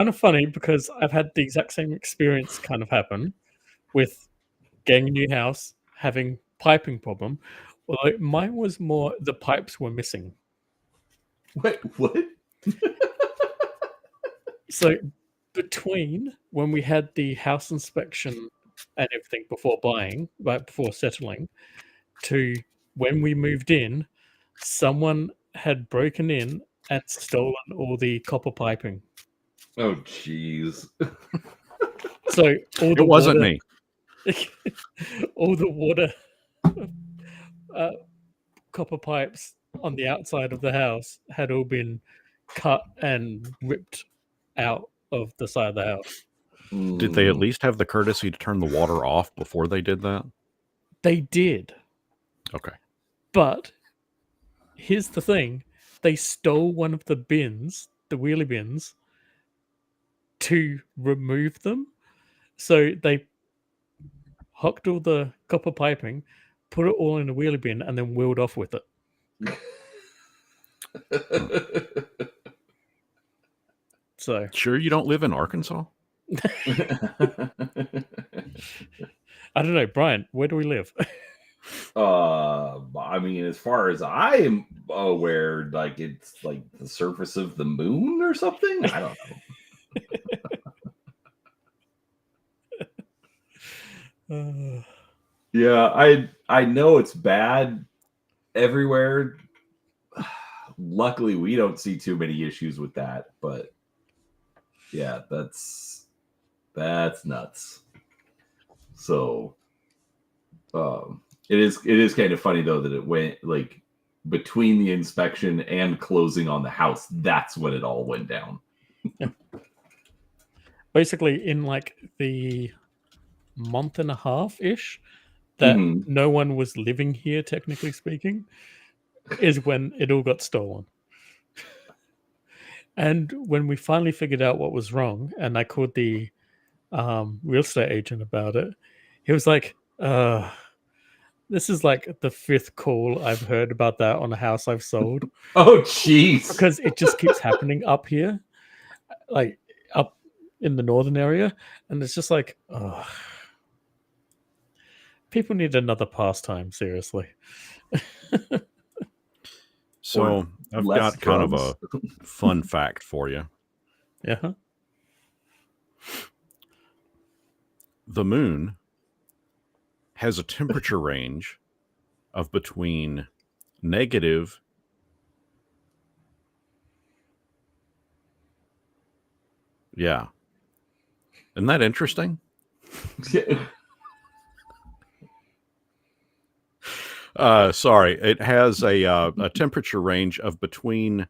kind of funny because I've had the exact same experience kind of happen with getting a new house, having piping problem. Although mine was more the pipes were missing. What? So between when we had the house inspection and everything before buying, right before settling, to when we moved in, someone had broken in and stolen all the copper piping. Oh, jeez. So all the It wasn't water, me. all the water, copper pipes on the outside of the house had all been cut and ripped out of the side of the house. Did they at least have the courtesy to turn the water off before they did that? They did. Okay. But here's the thing. They stole one of the bins, the wheelie bins, to remove them. So they hooked all the copper piping, put it all in a wheelie bin, and then wheeled off with it. So Sure you don't live in Arkansas? I don't know, Brian, where do we live? I mean, as far as I am aware, like it's like the surface of the moon or something. I don't know. Yeah, I know it's bad everywhere. Luckily, we don't see too many issues with that, but yeah, that's nuts. So, it is kind of funny though that it went like between the inspection and closing on the house. That's when it all went down. Yeah. Basically, in like the month and a half ish that no one was living here, technically speaking, is when it all got stolen. And when we finally figured out what was wrong, and I called the real estate agent about it, he was like, this is like the 5th call I've heard about that on a house I've sold. Oh, jeez. Because it just keeps happening up here, like up in the northern area. And it's just like, people need another pastime, seriously. So I've got kind of a fun fact for you. Yeah. The moon has a temperature range of between negative yeah. Isn't that interesting? Sorry, it has a temperature range of between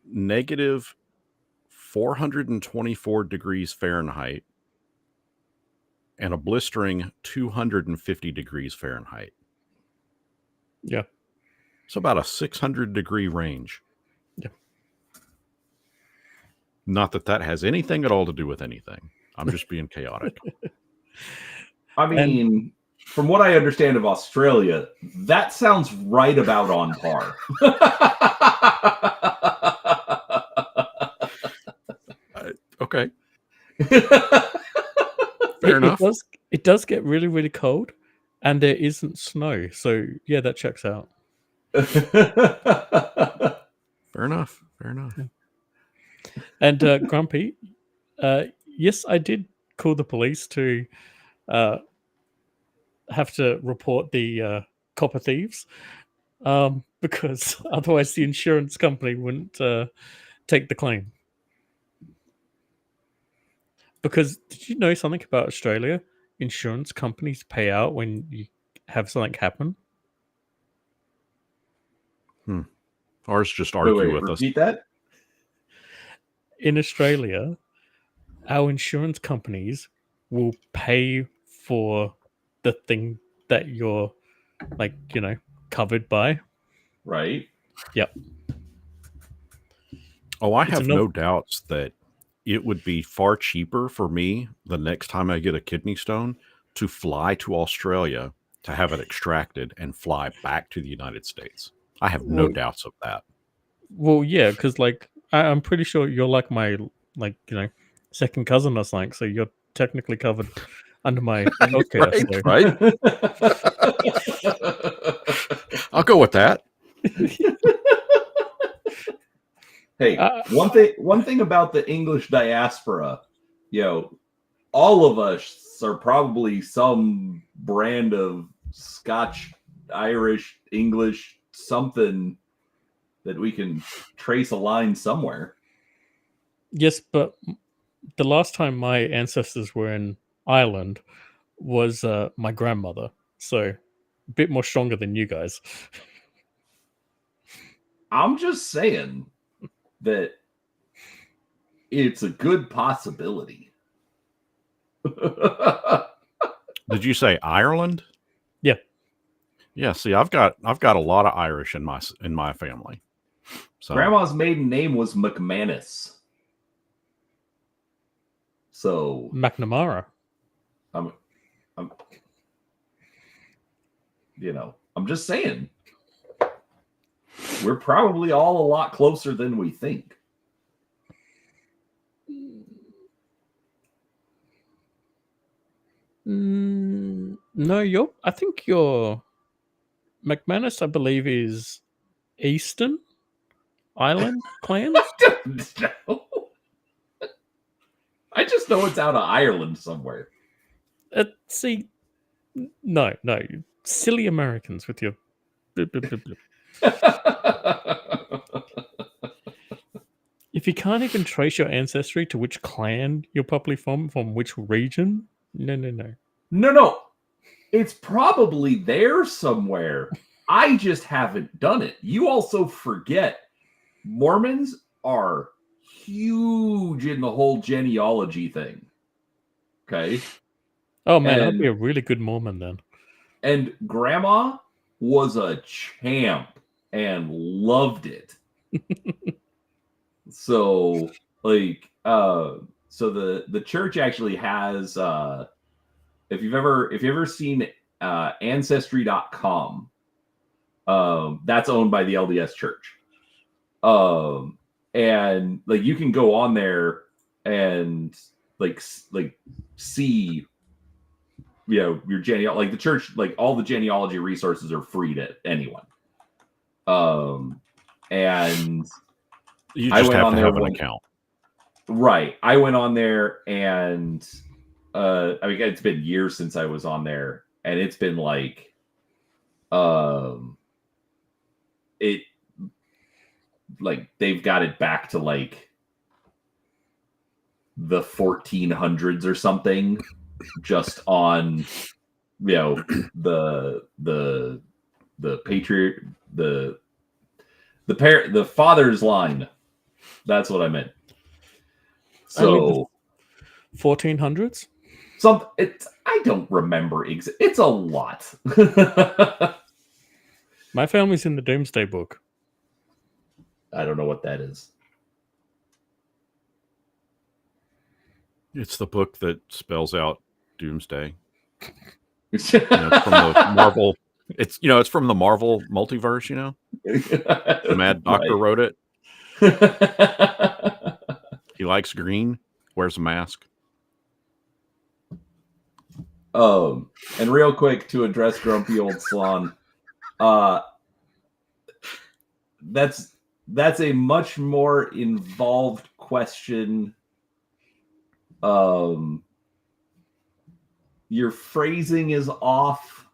negative 424 degrees Fahrenheit and a blistering 250 degrees Fahrenheit. Yeah. So about a 600 degree range. Yeah. Not that has anything at all to do with anything. I'm just being chaotic. I mean, from what I understand of Australia, that sounds right about on par. Okay. Fair enough. It does get really, really cold, and there isn't snow. So, yeah, that checks out. Fair enough. Yeah. And Grumpy, yes, I did call the police to have to report the copper thieves, because otherwise the insurance company wouldn't take the claim. Because did you know something about Australia? Insurance companies pay out when you have something happen. Ours just argue with us. Repeat that? In Australia, our insurance companies will pay for the thing that you're, like, covered by. Right. Yep. Oh, I have no doubts that it would be far cheaper for me the next time I get a kidney stone to fly to Australia to have it extracted and fly back to the United States. I have no doubts of that. Well, yeah, because I'm pretty sure you're like my second cousin or something, so you're technically covered under my healthcare. Right, So. right. I'll go with that. Hey, one thing about the English diaspora, all of us are probably some brand of Scotch, Irish, English, something that we can trace a line somewhere. Yes, but the last time my ancestors were in Ireland was my grandmother, so a bit more stronger than you guys. I'm just saying that it's a good possibility. Did you say Ireland? Yeah. Yeah. See, I've got a lot of Irish in my family. So Grandma's maiden name was McManus. So McNamara. I'm just saying we're probably all a lot closer than we think. No, I think your McManus, I believe, is Eastern Island clans. No. I just know it's out of Ireland somewhere. See, no, silly Americans with your. Blip, blip, blip, blip. If you can't even trace your ancestry to which clan you're probably from which region, no. No. It's probably there somewhere. I just haven't done it. You also forget Mormons are huge in the whole genealogy thing. Okay. Oh man, I'd be a really good Mormon then. And Grandma was a champ and loved it. So the church actually has if you've ever seen ancestry.com, that's owned by the LDS Church. And like you can go on there and like see your genealogy, like the church, like all the genealogy resources are free to anyone. And you just have to have an account. Right. I went on there and I mean it's been years since I was on there, and it's been like it like they've got it back to like the 1400s or something, just on the patriot the father's line. That's what I meant. So 1400s. I don't remember it's a lot. My family's in the Doomsday Book. I don't know what that is. It's the book that spells out Doomsday. It's from the Marvel. It's from the Marvel multiverse. The Mad Doctor wrote it. He likes green. Wears a mask. And real quick to address grumpy old Slon, that's a much more involved question. Your phrasing is off,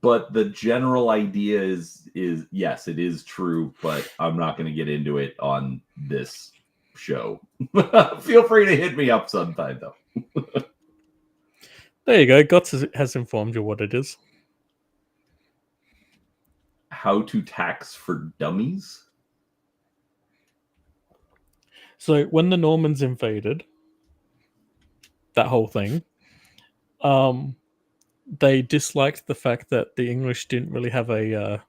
but the general idea is yes, it is true, but I'm not going to get into it on this show. Feel free to hit me up sometime, though. There you go. Guts has informed you what it is. How to tax for dummies? So when the Normans invaded, that whole thing, they disliked the fact that the English didn't really have a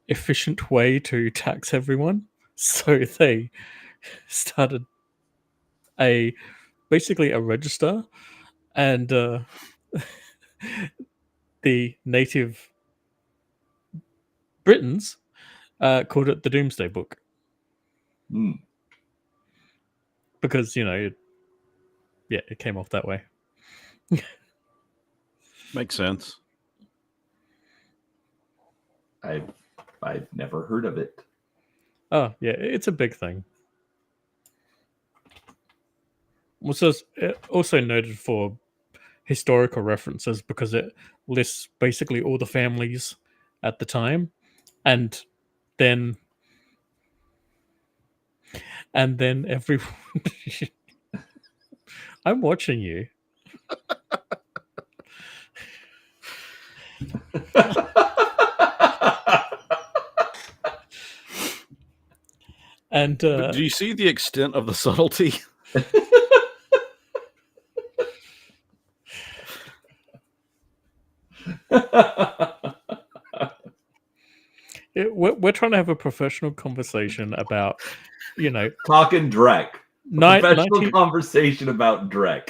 efficient way to tax everyone. So they started basically a register, and the native Britons called it the Doomsday Book. because it came off that way. Makes sense. I've never heard of it. Oh yeah, it's a big thing. Also noted for historical references because it lists basically all the families at the time, and then everyone. I'm watching you. And But do you see the extent of the subtlety? we're trying to have a professional conversation about, Talking Drek. Professional conversation about Drek.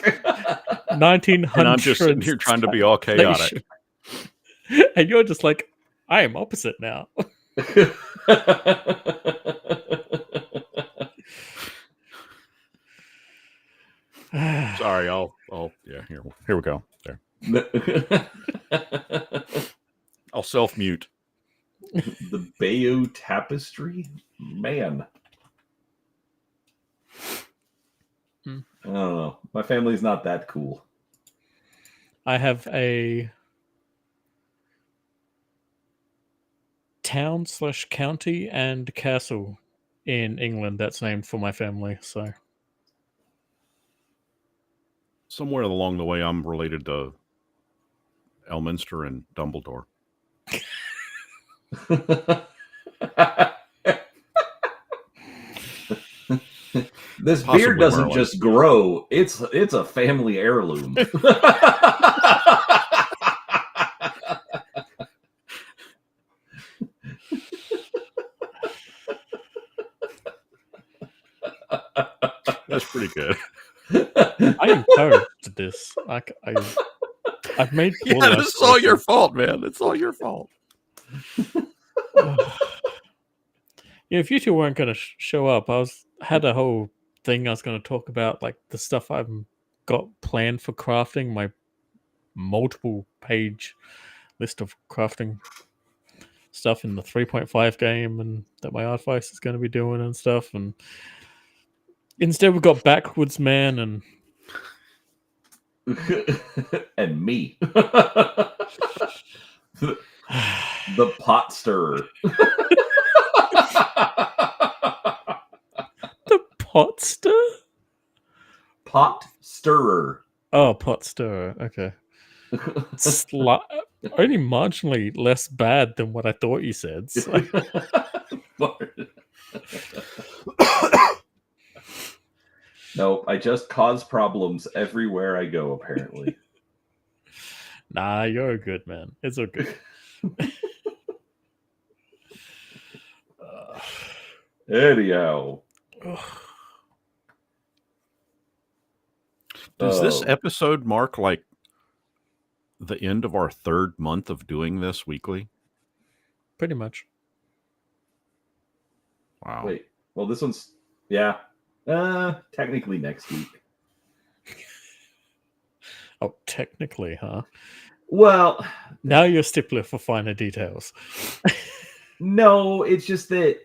1900s. And I'm just sitting here trying to be all chaotic. And you're just like, I am opposite now. Sorry, here we go. There. I'll self-mute. The Bayeux Tapestry? Man. I don't know. My family's not that cool. I have a town/county and castle in England that's named for my family, so Somewhere along the way, I'm related to Elminster and Dumbledore. This beard doesn't just grow; it's a family heirloom. That's pretty good. I encouraged this. I've made. Yeah, it's all your fault, man. It's all your fault. If you two weren't going to show up, had a whole thing I was going to talk about, like the stuff I've got planned for crafting, my multiple page list of crafting stuff in the 3.5 game, and that my advice is going to be doing and stuff. And instead, we've got Backwards Man and and me, the pot stirrer. The pot stir? Pot stirrer. Oh, pot stirrer. Okay. Only marginally less bad than what I thought you said. So. No, I just cause problems everywhere I go, apparently. Nah, you're a good man. It's okay. Anyhow. Does this episode mark like the end of our third month of doing this weekly? Pretty much. Wow. Wait, well, this one's, technically next week. Oh, technically, huh? Well, now you're a stickler for finer details. No, it's just that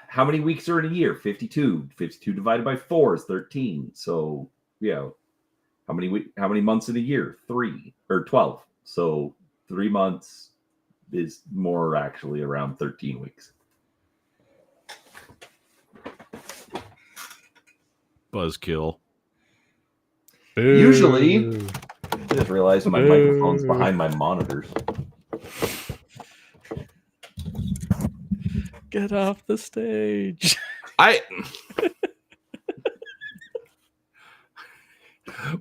how many weeks are in a year? 52. 52 divided by 4 is 13. So, how many months in a year? 3 or 12. So 3 months is more actually around 13 weeks. Buzzkill. Boo. Usually, I just realized my microphone's behind my monitors. Get off the stage.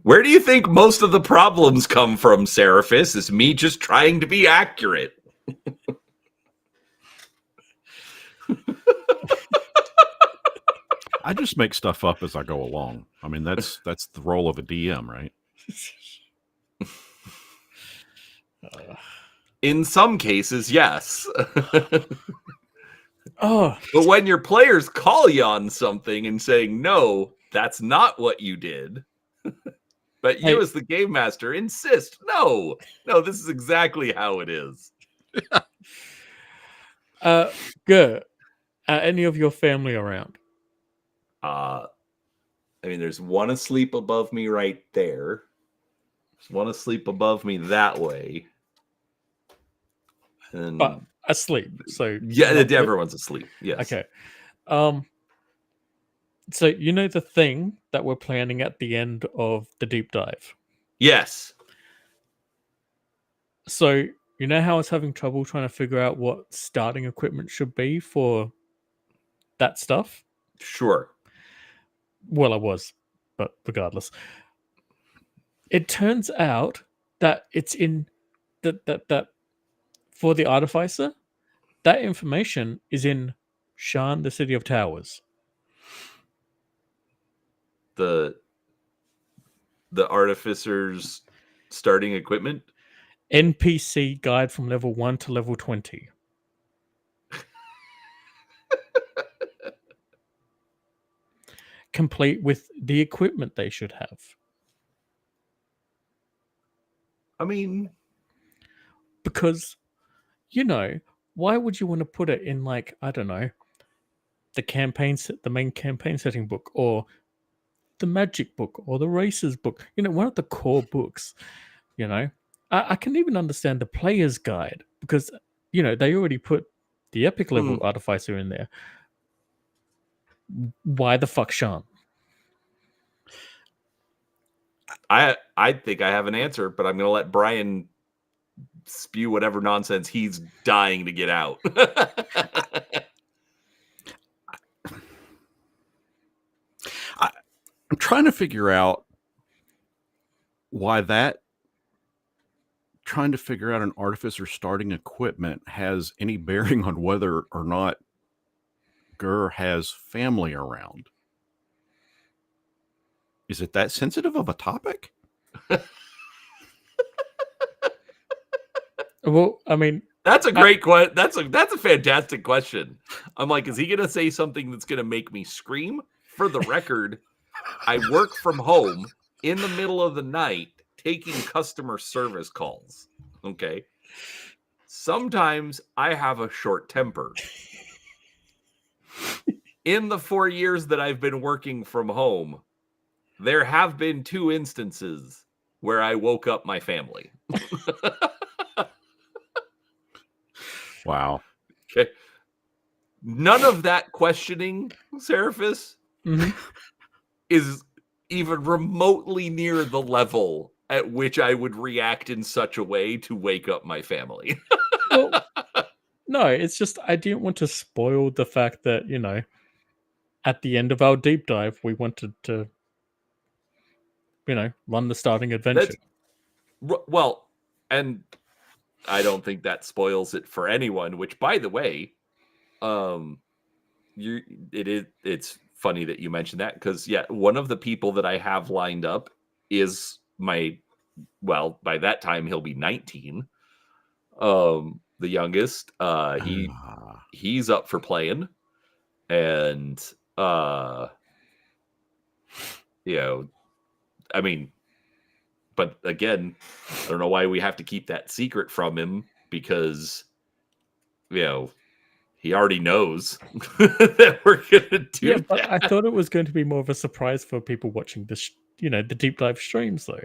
Where do you think most of the problems come from, Seraphis? Is me just trying to be accurate. I just make stuff up as I go along. I mean, that's the role of a DM, right? In some cases, yes. Oh, But when your players call you on something and saying, no, that's not what you did, but you Hey. as the game master insist, no, this is exactly how it is. good. Any of your family around? I mean, there's one asleep above me right there. There's one asleep above me that way. And But asleep. So yeah, not- everyone's asleep. Yes. Okay. So you know the thing that we're planning at the end of the deep dive. Yes. So you know how I was having trouble trying to figure out what starting equipment should be for that stuff? Sure. Well, I was, but regardless. It turns out that it's in that for the artificer, that information is in Shan, the City of Towers. The artificer's starting equipment. NPC guide from level 1 to level 20. Complete with the equipment they should have. I mean, Because, you know, why would you want to put it in, like, I don't know, the main campaign setting book, or the magic book, or the races book? You know, one of the core books. You know, I can even understand the player's guide because, you know, they already put the epic level artificer in there. Why the fuck Shan? I think I have an answer, but I'm going to let Brian spew whatever nonsense he's dying to get out. I'm trying to figure out why trying to figure out an artificer starting equipment has any bearing on whether or not Gur has family around. Is it that sensitive of a topic? Well, I mean, that's a great question. That's a fantastic question. I'm like, is he going to say something that's going to make me scream? For the record, I work from home in the middle of the night taking customer service calls. Okay. Sometimes I have a short temper. In the 4 years that I've been working from home, there have been 2 instances where I woke up my family. Wow. Okay. None of that questioning, Seraphis, is even remotely near the level at which I would react in such a way to wake up my family. Well, no, it's just I didn't want to spoil the fact that, you know, at the end of our deep dive, we wanted to, you know, run the starting adventure. Well, and I don't think that spoils it for anyone, which, by the way, it's funny that you mentioned that, because yeah, one of the people that I have lined up is by that time he'll be 19. The youngest, he's up for playing, and you know, I mean, but again, I don't know why we have to keep that secret from him, because, you know, he already knows that we're gonna do. Yeah, but I thought it was going to be more of a surprise for people watching this, you know, the deep dive streams, though.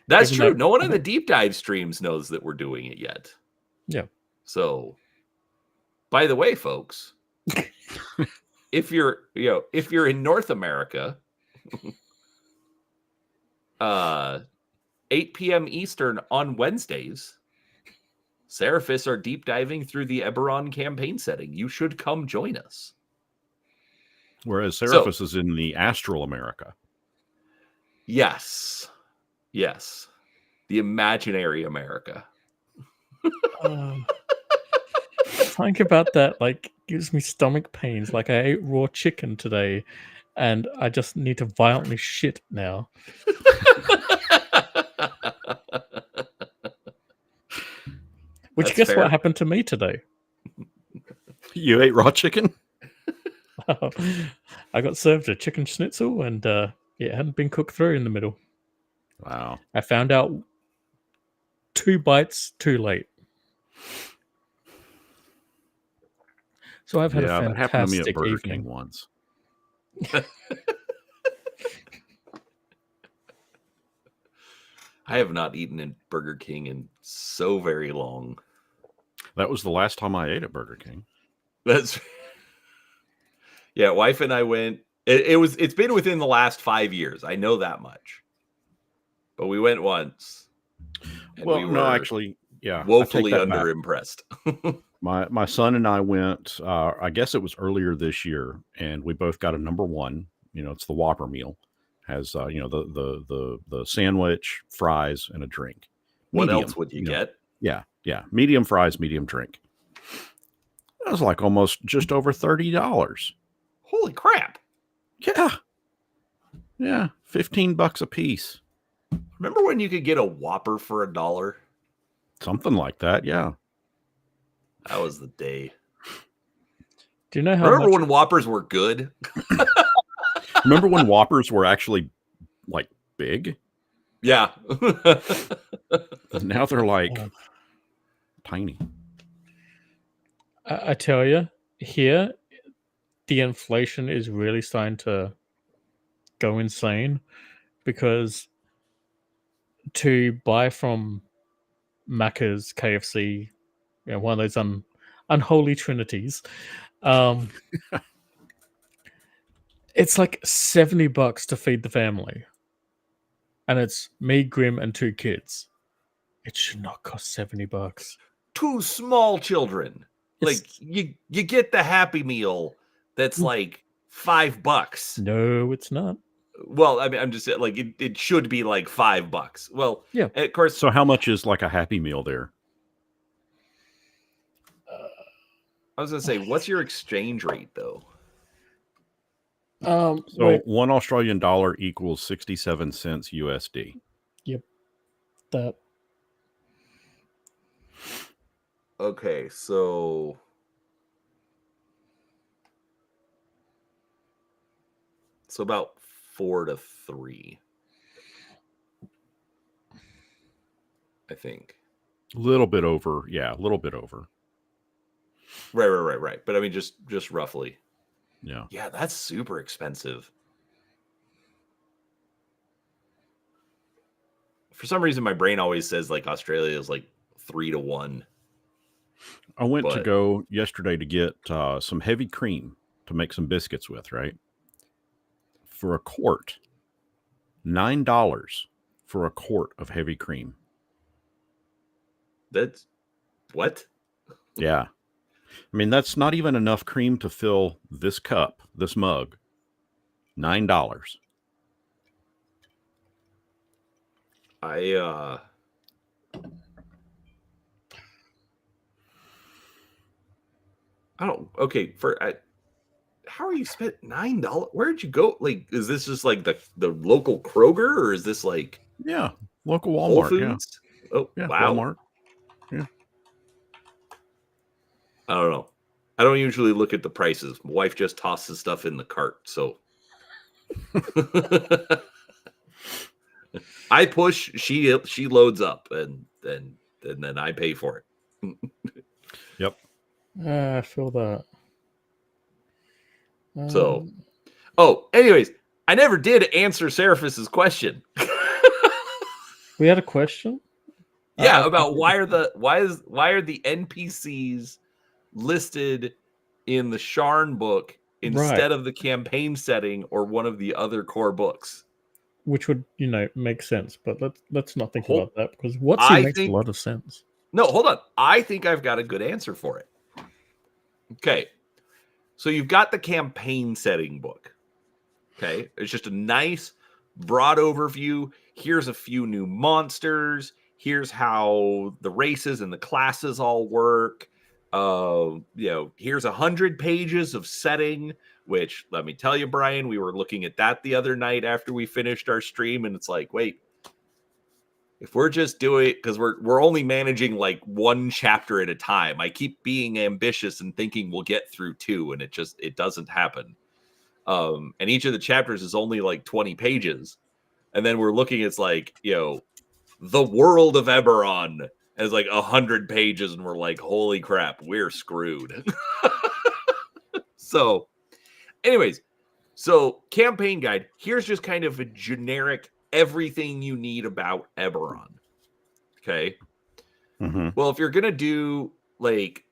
That's true. No one in the deep dive streams knows that we're doing it yet. Yeah. So, by the way, folks, if you're in North America, 8 p.m. Eastern on Wednesdays, Seraphis are deep diving through the Eberron campaign setting. You should come join us. Whereas Seraphis is in the Astral America. Yes. Yes. The imaginary America. Think about that, like, gives me stomach pains. Like, I ate raw chicken today, and I just need to violently shit now. Which, guess what happened to me today? You ate raw chicken? I got served a chicken schnitzel, and it hadn't been cooked through in the middle. Wow. I found out 2 bites too late. So I've had a Yeah, that happened to me at fantastic Burger evening. King once. I have not eaten in Burger King in so very long. That was the last time I ate at Burger King. That's yeah. Wife and I went. It's been within the last 5 years. I know that much. But we went once. And Well, we were no, actually, yeah, I take woefully that back. underimpressed. My son and I went. I guess it was earlier this year, and we both got a number one. You know, it's the Whopper meal. Has the sandwich, fries, and a drink. What Medium, else would you know. get? Yeah, medium fries, medium drink. That was like almost just over $30. Holy crap! Yeah, $15 a piece. Remember when you could get a Whopper for $1? Something like that, yeah. That was the day. Do you know how Remember much... when Whoppers were good? Remember when Whoppers were actually like big? Yeah. Now they're like tiny. I tell you, here, the inflation is really starting to go insane, because to buy from Macca's, KFC, one of those unholy trinities, it's like $70 to feed the family, and it's me, Grim, and 2 kids. It should not cost $70. 2 small children. Like you get the Happy Meal that's like $5. No, it's not. Well, I mean, I'm just saying, like it should be like $5. Well, yeah. Of course. So how much is like a Happy Meal there? I was gonna say, what's your exchange rate though? So $1 Australian equals 67 cents USD. Yep. That. Okay, so about 4 to 3, I think. A little bit over, yeah, a little bit over. Right. But I mean, just roughly. Yeah. Yeah, that's super expensive. For some reason, my brain always says like Australia is like 3 to 1. I went to go yesterday to get some heavy cream to make some biscuits with, right? For a quart. $9 for a quart of heavy cream. That's what? Yeah. I mean, that's not even enough cream to fill this cup, this mug. $9. I don't. Okay, how are you spent $9? Where'd you go? Like, is this just like the local Kroger, or is this like local Walmart? Whole Foods? Yeah. Oh, yeah, wow. Walmart. Yeah. I don't know. I don't usually look at the prices. My wife just tosses stuff in the cart, so I push. She loads up, and then I pay for it. Yep. I feel that. So, anyways, I never did answer Seraphis's question. We had a question. Yeah, about why are the NPCs listed in the Sharn book instead of the campaign setting or one of the other core books? Which would, make sense, but let's not think about that, because makes a lot of sense. No, hold on. I think I've got a good answer for it. Okay. So you've got the campaign setting book. Okay. It's just a nice broad overview. Here's a few new monsters. Here's how the races and the classes all work. Here's 100 pages of setting, which, let me tell you, Brian, we were looking at that the other night after we finished our stream, and it's like, wait, if we're just doing, because we're only managing like one chapter at a time. I keep being ambitious and thinking we'll get through 2, and it doesn't happen. And each of the chapters is only like 20 pages, and then we're looking. It's like, the world of Eberron has like 100 pages, and we're like, holy crap, we're screwed. So, anyways, campaign guide. Here's just kind of a generic everything you need about Eberron. Okay. Mm-hmm. Well, if you're gonna do like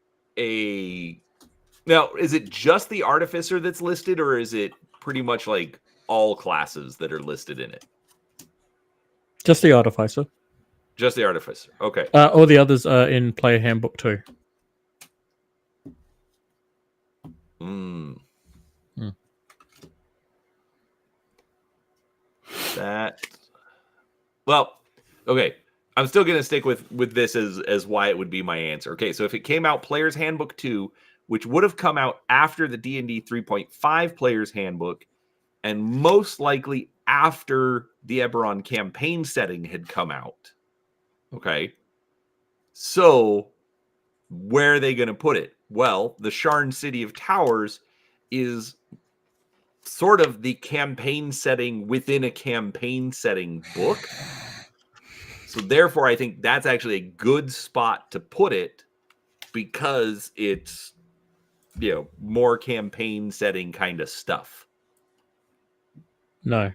now, is it just the artificer that's listed, or is it pretty much like all classes that are listed in it? Just the artificer. Just the artificer. Okay. All the others are in player handbook too. Well, okay. I'm still going to stick with this as why it would be my answer. Okay, so if it came out Player's Handbook 2, which would have come out after the D&D 3.5 Player's Handbook, and most likely after the Eberron campaign setting had come out. Okay. So where are they going to put it? Well, the Sharn City of Towers is sort of the campaign setting within a campaign setting book. So therefore, I think that's actually a good spot to put it, because it's, more campaign setting kind of stuff. No.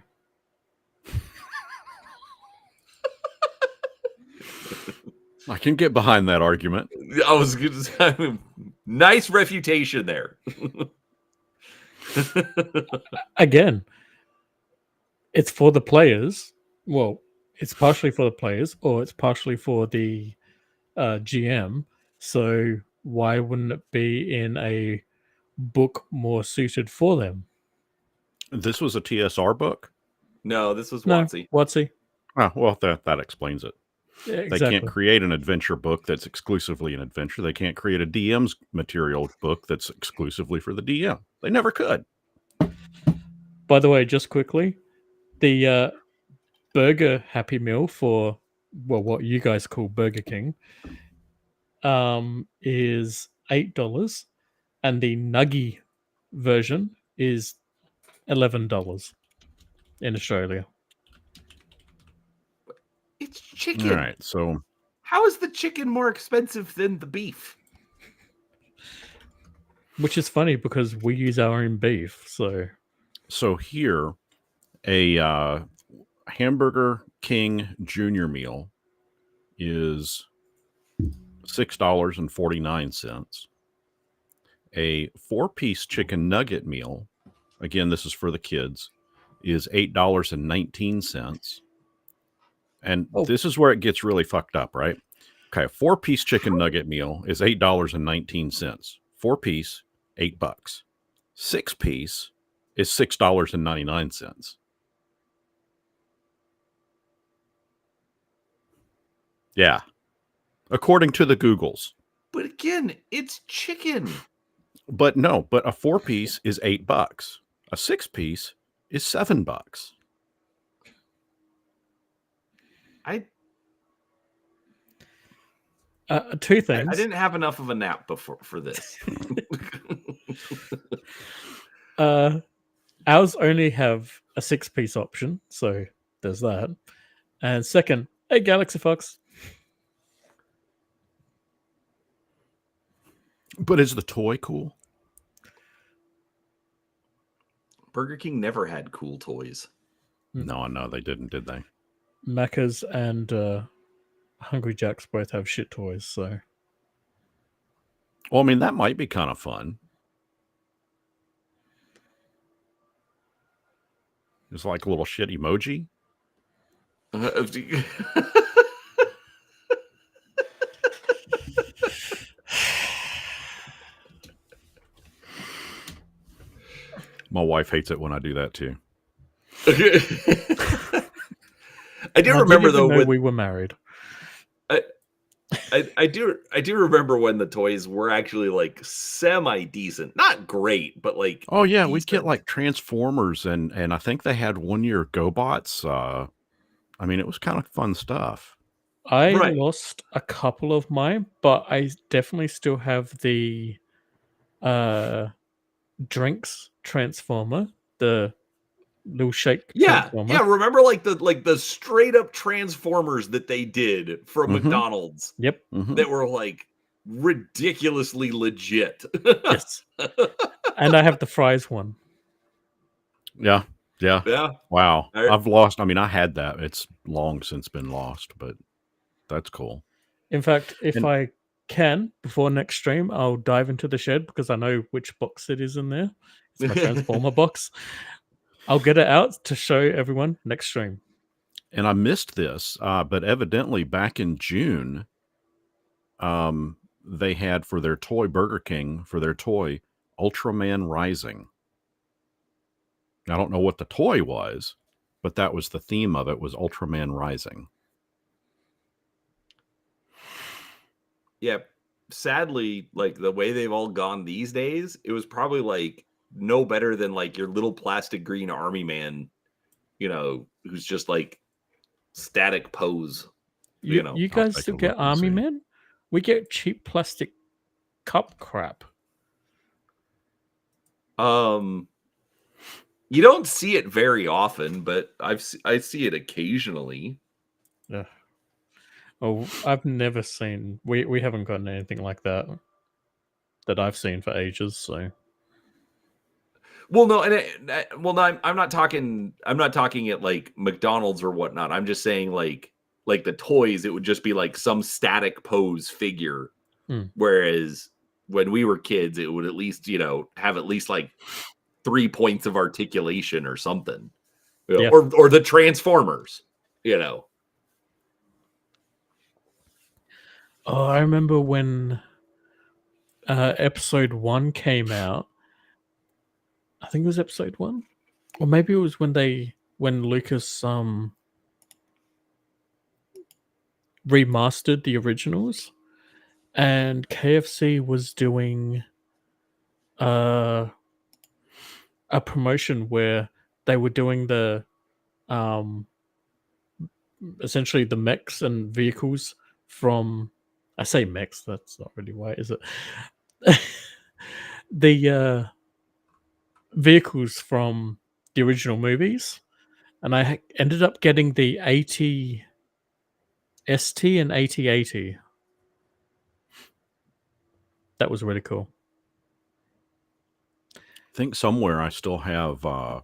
I can get behind that argument. I was going to say, nice refutation there. Again, it's for the players. Well, it's partially for the players, or it's partially for the GM. So why wouldn't it be in a book more suited for them? This was a TSR book? No, this was No, WotC. WotC. Oh, well, that explains it. Yeah, They exactly. can't create an adventure book that's exclusively an adventure. They can't create a DM's material book that's exclusively for the DM. They never could. By the way, just quickly, the burger Happy Meal for, well, what you guys call Burger King, is $8, and the nuggy version is $11 in Australia. It's chicken. All right, so How is the chicken more expensive than the beef? Which is funny because we use our own beef, so here, a Hamburger King Junior meal is $6.49. A 4-piece chicken nugget meal, again, this is for the kids, is $8.19. And this is where it gets really fucked up, right? Okay, a 4-piece chicken nugget meal is $8.19. 4-piece, $8. 6-piece is $6.99. Yeah. According to the Googles. But again, it's chicken. But a 4-piece is $8. A 6-piece is $7. two things. I didn't have enough of a nap for this. Ours only have a 6-piece option, so there's that. And second, hey, Galaxy Fox. But is the toy cool? Burger King never had cool toys. No, they didn't, did they? Macca's and Hungry Jack's both have shit toys, so. Well, I mean, that might be kind of fun. It's like a little shit emoji. My wife hates it when I do that too. I do remember though when we were married. I do remember when the toys were actually like semi decent, not great, but like. Oh yeah, decent. We'd get like Transformers and I think they had 1-year GoBots. I mean, it was kind of fun stuff. I Right. lost a couple of mine, but I definitely still have the drinks transformer, the little shake transformer. Yeah. Remember, like the straight up transformers that they did from Mhm. McDonald's Yep. Mhm. that were like ridiculously legit. Yes. And I have the fries one. Yeah. Yeah. Yeah. Wow. I- I've lost. I mean, I had that. It's long since been lost, but that's cool. In fact, if And- I can, before next stream, I'll dive into the shed because I know which box it is in there. It's my transformer box. I'll get it out to show everyone next stream. And I missed this, but evidently back in June, they had for their toy Burger King, for their toy Ultraman Rising. I don't know what the toy was, but that was the theme of it, was Ultraman Rising. Yeah. Sadly, like the way they've all gone these days, it was probably like no better than like your little plastic green army man, who's just like static pose. You I'll guys take still a get look and army see. men? We get cheap plastic cup crap. You don't see it very often, but I see it occasionally. Ugh. Oh, I've never seen. We haven't gotten anything like that I've seen for ages. So Well, no, I'm not talking. I'm not talking at like McDonald's or whatnot. I'm just saying like the toys. It would just be like some static pose figure. Whereas when we were kids, it would at least have at least like 3 points of articulation or something, Yeah. or the Transformers. Oh, I remember when episode 1 came out. I think it was episode 1, or maybe it was when Lucas remastered the originals, and KFC was doing a promotion where they were doing the essentially the mechs and vehicles from, I say mechs, that's not really right, is it? The vehicles from the original movies, and I ended up getting the 80 ST and 8080. That was really cool. I think somewhere I still have, I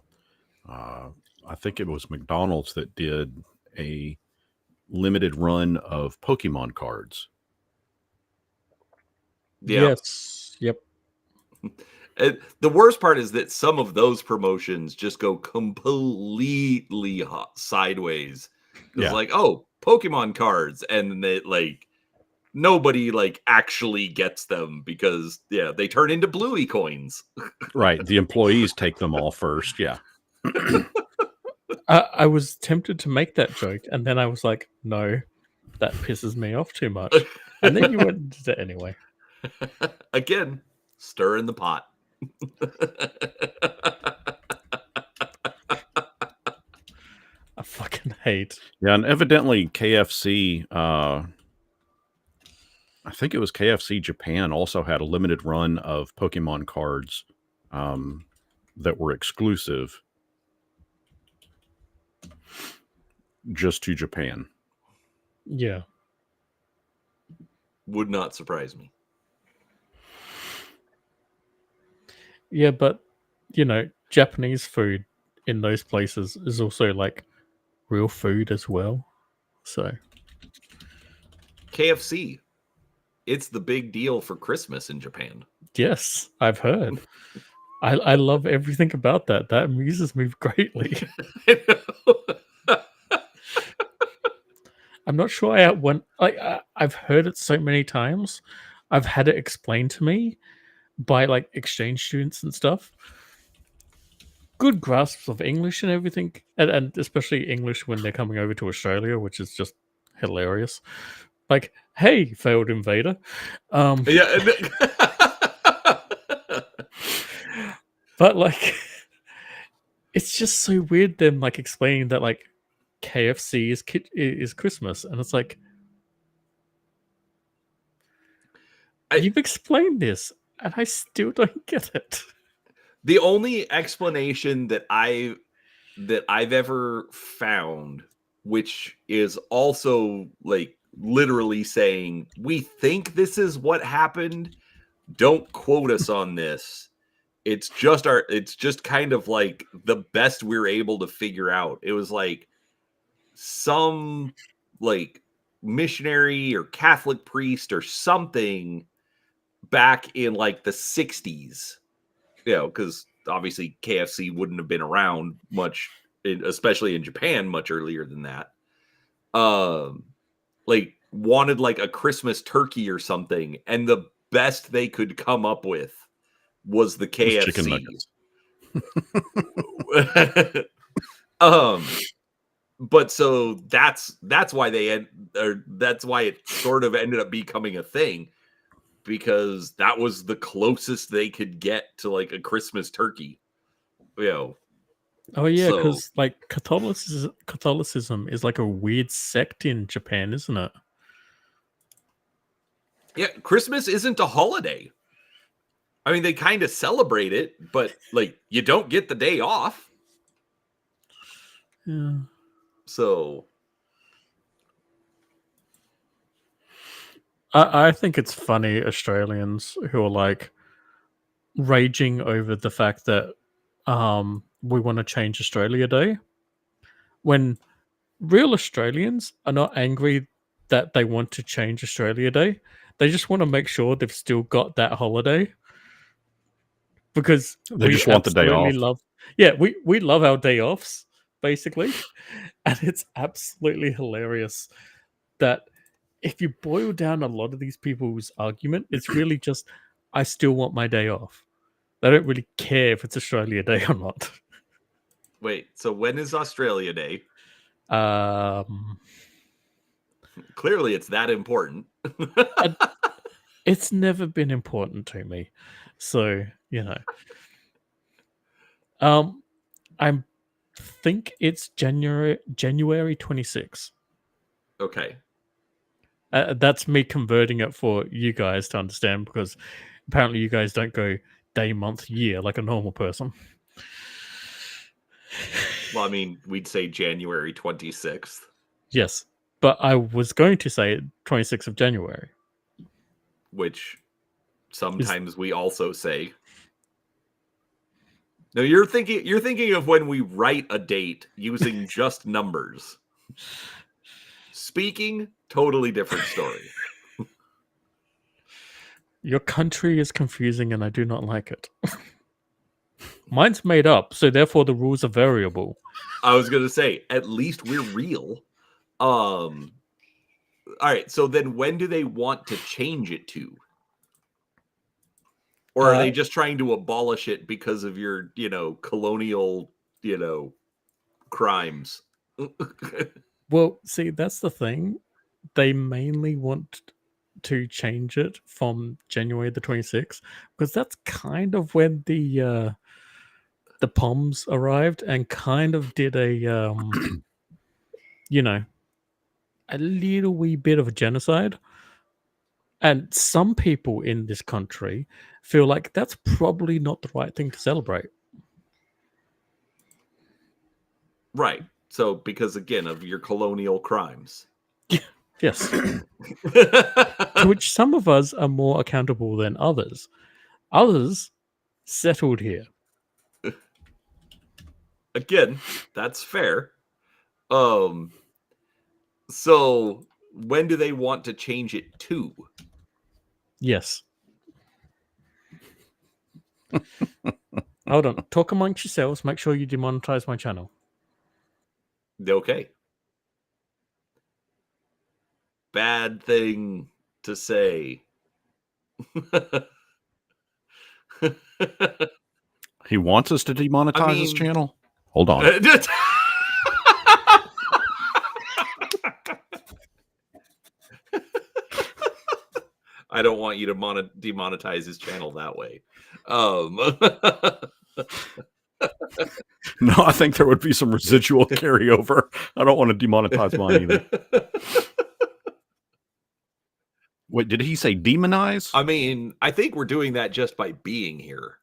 think it was McDonald's that did a limited run of Pokemon cards. Yeah. Yes. Yep. And the worst part is that some of those promotions just go completely sideways. It's Yeah. like, oh, Pokemon cards, and they like nobody like actually gets them because they turn into Bluey coins. Right. The employees take them all first. Yeah. I was tempted to make that joke, and then I was like, no, that pisses me off too much. And then you went and did it anyway. Again, stir in the pot. I fucking hate. Yeah, and evidently KFC, I think it was KFC Japan, also had a limited run of Pokemon cards that were exclusive just to Japan. Yeah. Would not surprise me. Yeah, but Japanese food in those places is also like real food as well. So KFC, it's the big deal for Christmas in Japan. yes, I've heard. I love everything about that. That amuses me greatly. I'm not sure I've heard it so many times. I've had it explained to me by like exchange students and stuff. Good grasps of English and everything, and especially English when they're coming over to Australia, which is just hilarious. Like, hey, failed invader. Yeah. But like, it's just so weird them like explaining that like KFC is Christmas, and it's like, You've explained this, and I still don't get it. The only explanation that I've ever found, which is also like literally saying, we think this is what happened, don't quote us on this. It's just kind of like the best we're able to figure out. It was like some like missionary or Catholic priest or something back in like the 60s, because obviously KFC wouldn't have been around much, especially in Japan, much earlier than that. Like wanted like a Christmas turkey or something, and the best they could come up with was the KFC. Chicken nuggets. But so that's why that's why it sort of ended up becoming a thing, because that was the closest they could get to like a Christmas turkey. Oh yeah, So- because like Catholicism is like a weird sect in Japan, isn't it? Yeah, Christmas isn't a holiday. I mean, they kind of celebrate it, but like you don't get the day off. Yeah. So I think it's funny Australians who are like raging over the fact that we want to change Australia Day, when real Australians are not angry that they want to change Australia Day. They just want to make sure they've still got that holiday, because They just want the day absolutely off. we love our day offs, basically. And it's absolutely hilarious that if you boil down a lot of these people's argument, it's really just, I still want my day off. They don't really care if it's Australia Day or not. wait, so when is Australia Day? Clearly, it's that important. It's never been important to me, so I think it's January 26th. Okay. That's me converting it for you guys to understand, because apparently you guys don't go day, month, year like a normal person. Well, I mean, we'd say January 26th. Yes, but I was going to say 26th of January, which sometimes we also say. No, you're thinking of when we write a date using just numbers. Speaking, totally different story. Your country is confusing and I do not like it. Mine's made up, so therefore the rules are variable. I was going to say, at least we're real. All right, so then when do they want to change it to? Or are they just trying to abolish it because of your, colonial, crimes? Well, see, that's the thing. They mainly want to change it from January the 26th, because that's kind of when the Poms arrived and kind of did a a little wee bit of a genocide. And some people in this country feel like that's probably not the right thing to celebrate. Right. So, because again of your colonial crimes. Yes. To which some of us are more accountable than others. Others settled here. Again, that's fair. So when do they want to change it to? Yes. Hold on. Talk amongst yourselves. Make sure you demonetize my channel. Okay. Bad thing to say. He wants us to demonetize his channel? Hold on. I don't want you to demonetize his channel that way. No, I think there would be some residual carryover. I don't want to demonetize mine either. What did he say? Demonize? I mean, I think we're doing that just by being here.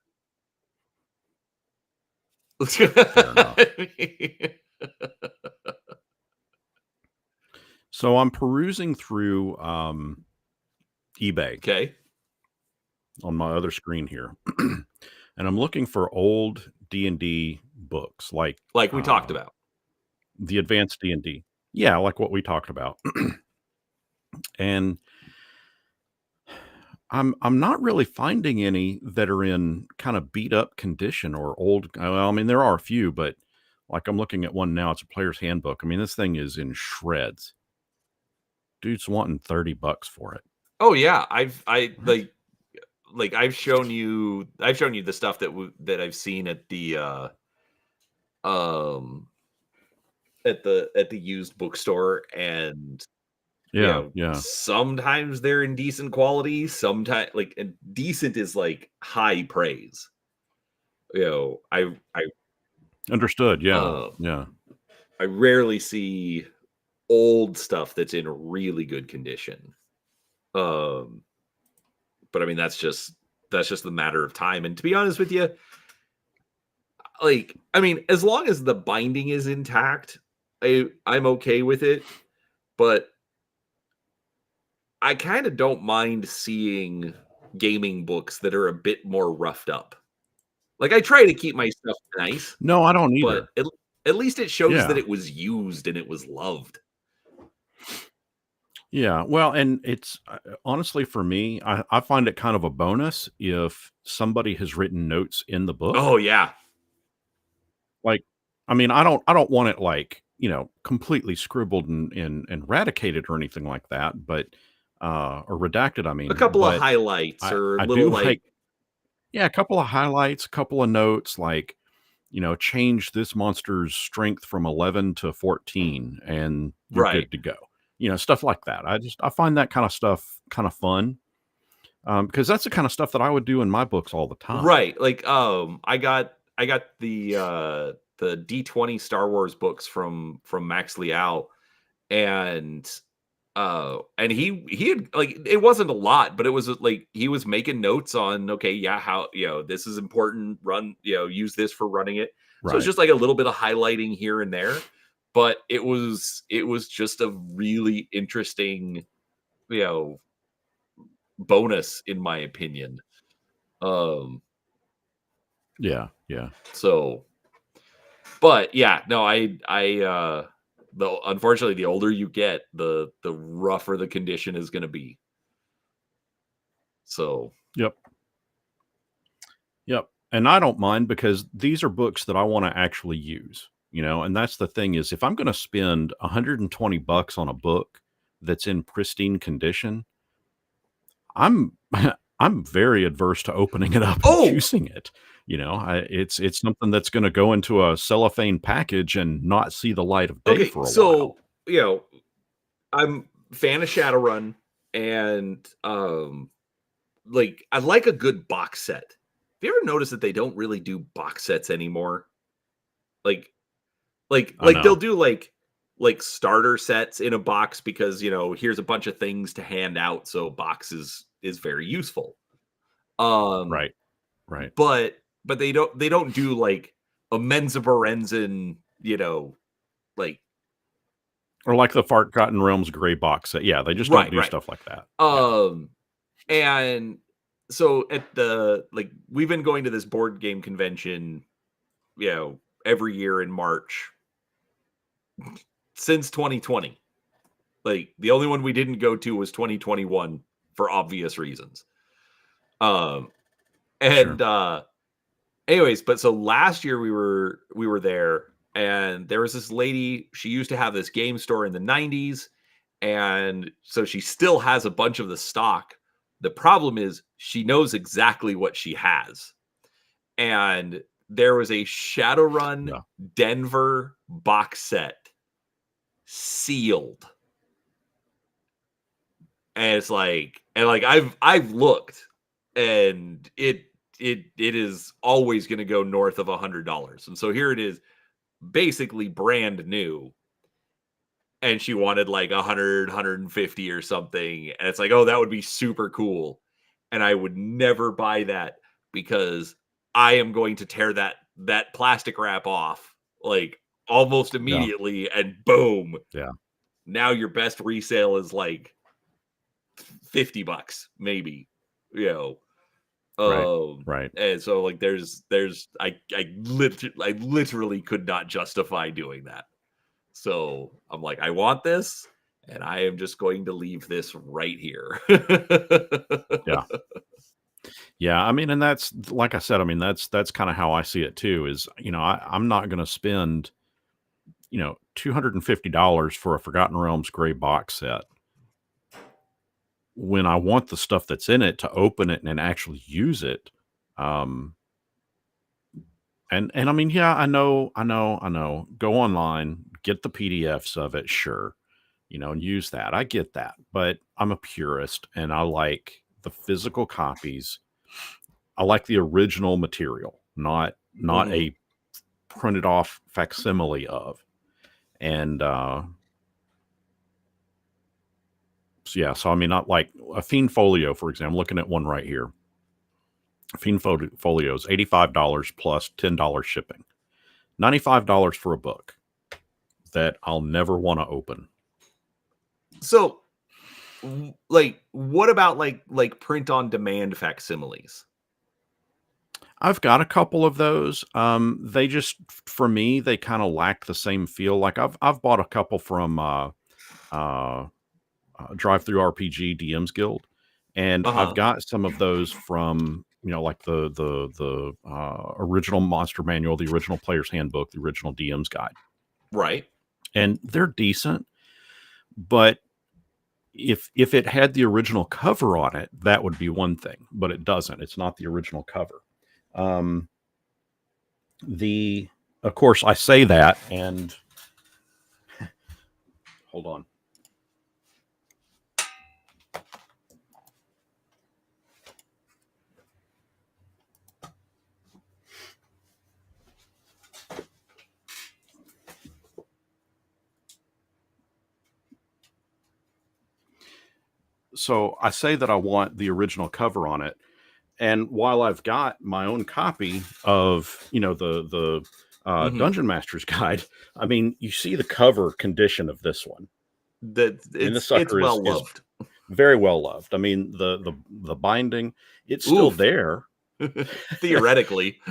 Fair enough. So I'm perusing through eBay. Okay. On my other screen here. And I'm looking for old D&D books like we talked about. The advanced D&D. Yeah, like what we talked about. And I'm not really finding any that are in kind of beat up condition or old. Well, I mean, there are a few, but like I'm looking at one now. It's a player's handbook. I mean, this thing is in shreds. Dude's wanting $30 for it. Oh yeah, I've shown you the stuff that I've seen at the used bookstore, and Yeah. sometimes they're in decent quality, sometimes and decent is like high praise. I Understood. Yeah. I rarely see old stuff that's in really good condition. But I mean, that's just the matter of time. And to be honest with you, I mean, as long as the binding is intact, I'm okay with it. But I kind of don't mind seeing gaming books that are a bit more roughed up. I try to keep my stuff nice. No, I don't either. But at least it shows Yeah. that it was used and it was loved. Yeah, well, and it's honestly for me, I find it kind of a bonus if somebody has written notes in the book. Oh yeah. Like, I mean, I don't want it like, completely scribbled and eradicated or anything like that, but or redacted, I mean. A couple of but highlights or I little do yeah, a couple of highlights, a couple of notes, like, change this monster's strength from 11 to 14 and you're Right. good to go. Stuff like that. I find that kind of stuff kind of fun. Because that's the kind of stuff that I would do in my books all the time. Right. I got the D20 Star Wars books from Max Liao, and he had it wasn't a lot, but it was he was making notes on, okay, yeah, how, this is important, run, use this for running it. Right. So it's just a little bit of highlighting here and there, but it was just a really interesting, bonus in my opinion. Yeah. So, but yeah, no, unfortunately, the older you get, the rougher the condition is going to be. So, Yep. And I don't mind because these are books that I want to actually use, and that's the thing is if I'm going to spend $120 on a book that's in pristine condition, I'm very adverse to opening it up and using it. It's something that's going to go into a cellophane package and not see the light of day for a while. So, I'm a fan of Shadowrun, and I like a good box set. Have you ever noticed that they don't really do box sets anymore? They'll do starter sets in a box because here's a bunch of things to hand out, so boxes is very useful. Right. But they don't do a Mensa Berenzin, or like the Forgotten Realms Gray box set. Yeah, they just don't do stuff like that. And so at the we've been going to this board game convention, every year in March since 2020. The only one we didn't go to was 2021 for obvious reasons. Anyways, but so last year we were there, and there was this lady. She used to have this game store in the 90s, and so she still has a bunch of the stock. The problem is she knows exactly what she has, and there was a Shadowrun Denver box set sealed, and it's I've looked, and it is always going to go north of $100. And so here it is, basically brand new. and she wanted like 100, 150 or something. And it's like, oh, that would be super cool. And I would never buy that because I am going to tear that plastic wrap off like almost immediately, and boom. Yeah. Now your best resale is like $50, maybe, you know. Right. And so like I literally could not justify doing that. So I'm like, I want this, and I am just going to leave this right here. Yeah. Yeah, I mean, and that's like I said, I mean, that's kind of how I see it too, is, you know, I'm not going to spend, you know, $250 for a Forgotten Realms gray box set when I want the stuff that's in it to open it and actually use it. And I mean, yeah, I know. Go online, get the PDFs of it, sure, you know, and use that. I get that, but I'm a purist and I like the physical copies. I like the original material, not a printed off facsimile of. And so, yeah, so I mean, not like a Fiend Folio, for example. I'm looking at one right here. Fiend Folio is $85 plus $10 shipping. $95 for a book that I'll never want to open. So, like, what about like print on demand facsimiles? I've got a couple of those. They just, for me, they kind of lack the same feel. Like I've bought a couple from Drive Through RPG DM's Guild, and I've got some of those from, you know, like the original Monster Manual, the original Player's Handbook, the original DM's Guide, right? And they're decent, but if it had the original cover on it, that would be one thing, but it doesn't. It's not the original cover. Of course, I say that, and hold on. So I say that I want the original cover on it. And while I've got my own copy of, you know, the Dungeon Master's Guide, I mean, you see the cover condition of this one. It's well loved, very well loved. I mean, the binding, it's still there, theoretically,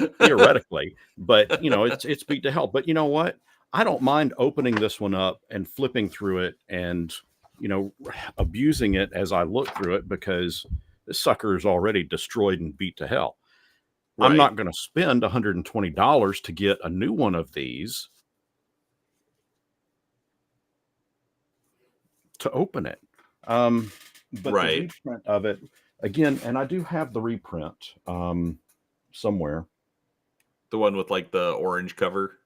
but you know, it's beat to hell. But you know what? I don't mind opening this one up and flipping through it and, you know, abusing it as I look through it, because this sucker is already destroyed and beat to hell. Right. I'm not going to spend $120 to get a new one of these to open it. But the reprint of it, again, and I do have the reprint somewhere. The one with like the orange cover.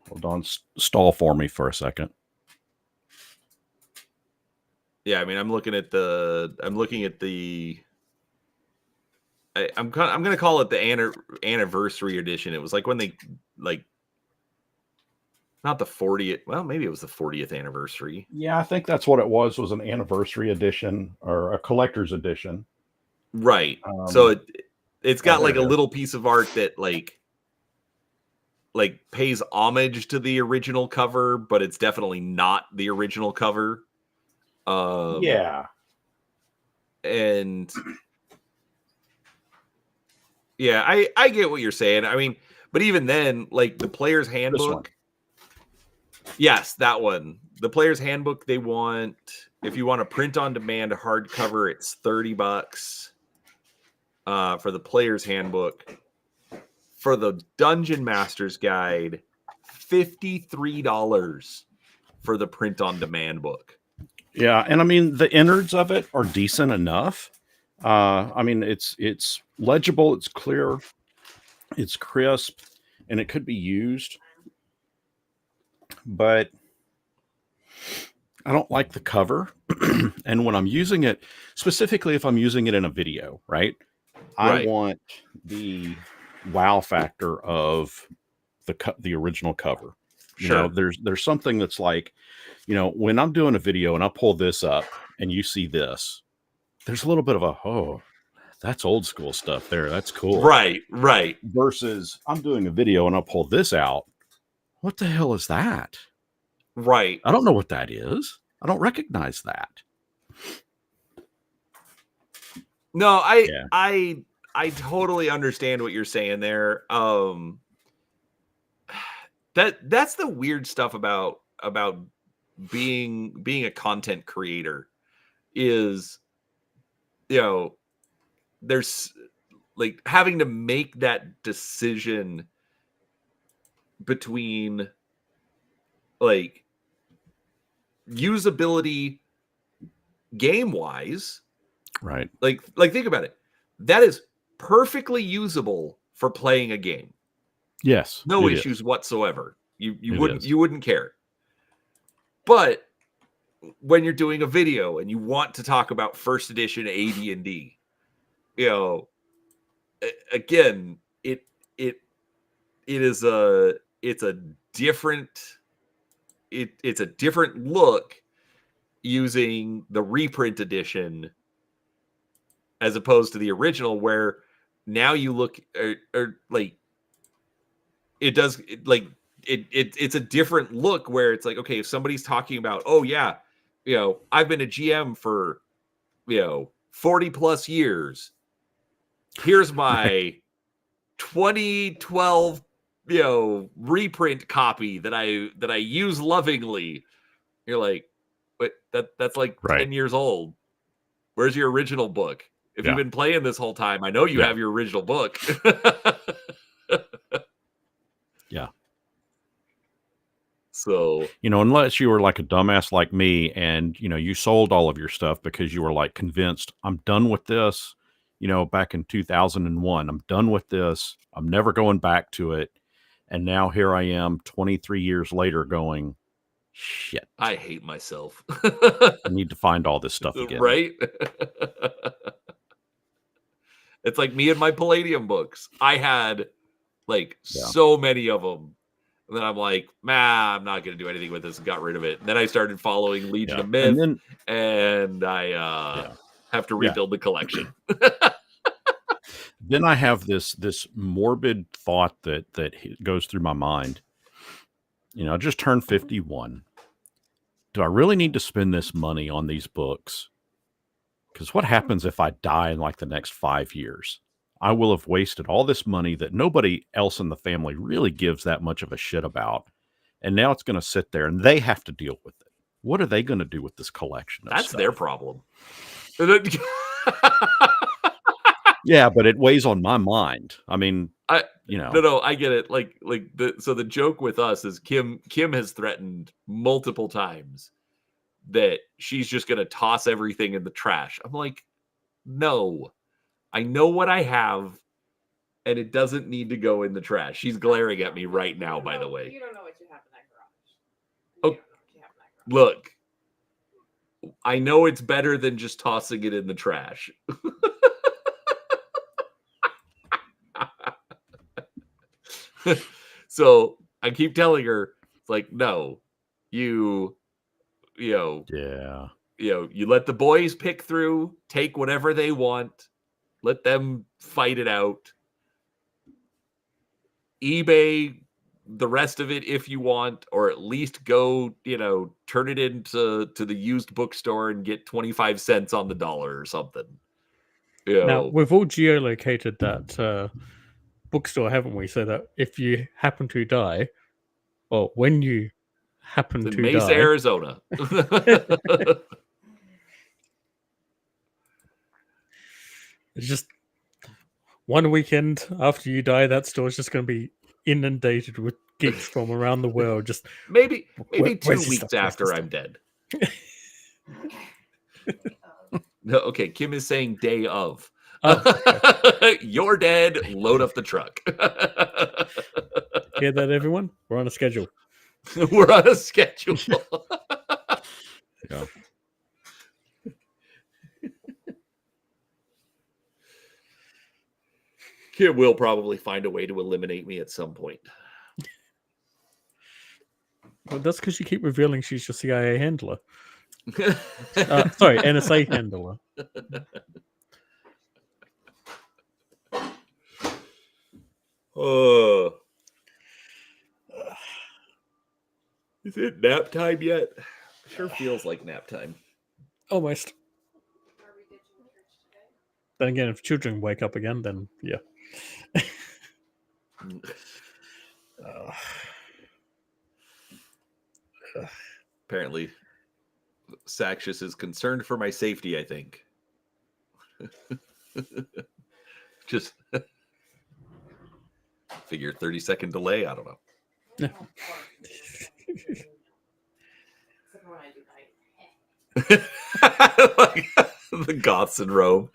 Hold on, stall for me for a second. Yeah, I mean, I'm looking at the. I'm going to call it the anniversary edition. It was like when they not the 40th. Well, maybe it was the 40th anniversary. Yeah, I think that's what it was an anniversary edition or a collector's edition. Right. So it's got like a little piece of art that like pays homage to the original cover, but it's definitely not the original cover. Yeah. And yeah, I get what you're saying. I mean, but even then, like the Player's Handbook. Yes, that one. The Player's Handbook, they want, if you want a print on demand hardcover, it's $30 for the Player's Handbook. For the Dungeon Master's Guide, $53 for the print on demand book. Yeah, and I mean the innards of it are decent enough. I mean it's legible, it's clear, it's crisp, and it could be used. But I don't like the cover. And when I'm using it, specifically if I'm using it in a video, right? I want the wow factor of the original cover. You know, there's something that's like, you know, when I'm doing a video and I pull this up and you see this, there's a little bit of a, oh, that's old school stuff there. That's cool. Right, right. Versus I'm doing a video and I'll pull this out. What the hell is that? Right. I don't know what that is. I don't recognize that. No, I totally understand what you're saying there. That's the weird stuff about being a content creator is, you know, there's like having to make that decision between like usability game wise, right? Like think about it. That is perfectly usable for playing a game. Yes, no issues whatsoever. You wouldn't care. But when you're doing a video and you want to talk about first edition AD&D, you know, again, it's a different look using the reprint edition as opposed to the original, where now you look or like it does like it's a different look where it's like, okay, if somebody's talking about, oh yeah, you know, I've been a GM for, you know, 40 plus years. Here's my 2012, you know, reprint copy that I use lovingly. You're like, but that's like 10 years old. Where's your original book? If you've been playing this whole time, I know you have your original book. Yeah. So, you know, unless you were like a dumbass like me and, you know, you sold all of your stuff because you were like convinced, I'm done with this, you know, back in 2001, I'm done with this. I'm never going back to it. And now here I am 23 years later going, shit. I hate myself. I need to find all this stuff again. Right? It's like me and my Palladium books. I had like so many of them. And then I'm like, I'm not going to do anything with this, and got rid of it. And then I started following Legion of Myth, and I have to rebuild the collection. Then I have this morbid thought that goes through my mind. You know, I just turned 51. Do I really need to spend this money on these books? Because what happens if I die in like the next 5 years? I will have wasted all this money that nobody else in the family really gives that much of a shit about. And now it's going to sit there and they have to deal with it. What are they going to do with this collection of That's stuff? their problem. Yeah, but it weighs on my mind. I mean, you know. No, I get it. So the joke with us is Kim has threatened multiple times that she's just going to toss everything in the trash. I'm like, no. I know what I have, and it doesn't need to go in the trash. She's glaring at me right now, by the way. You don't know what you have in that garage. Look, I know it's better than just tossing it in the trash. So I keep telling her, it's like, no, you let the boys pick through, take whatever they want. Let them fight it out. eBay the rest of it if you want, or at least go, you know, turn it into the used bookstore and get 25 cents on the dollar or something. Now, we've all geolocated that bookstore, haven't we? So that if you happen to die, or when you happen to Mesa, die, Arizona. It's just one weekend after you die, that store's just going to be inundated with geeks from around the world. Just maybe 2 weeks after I'm dead. No, okay. Kim is saying day of. Okay. You're dead. Load up the truck. Hear that, everyone? We're on a schedule. We're on a schedule. Yeah. Kim will probably find a way to eliminate me at some point. Well, that's because you keep revealing she's your CIA handler. Sorry, NSA handler. Is it nap time yet? Sure feels like nap time. Almost. Are we ditching church today? Then again, if children wake up again, then yeah. Apparently, Saxious is concerned for my safety, I think. Just figure 30-second delay. I don't know. Yeah. Oh, except when I do night. The goths in Rome.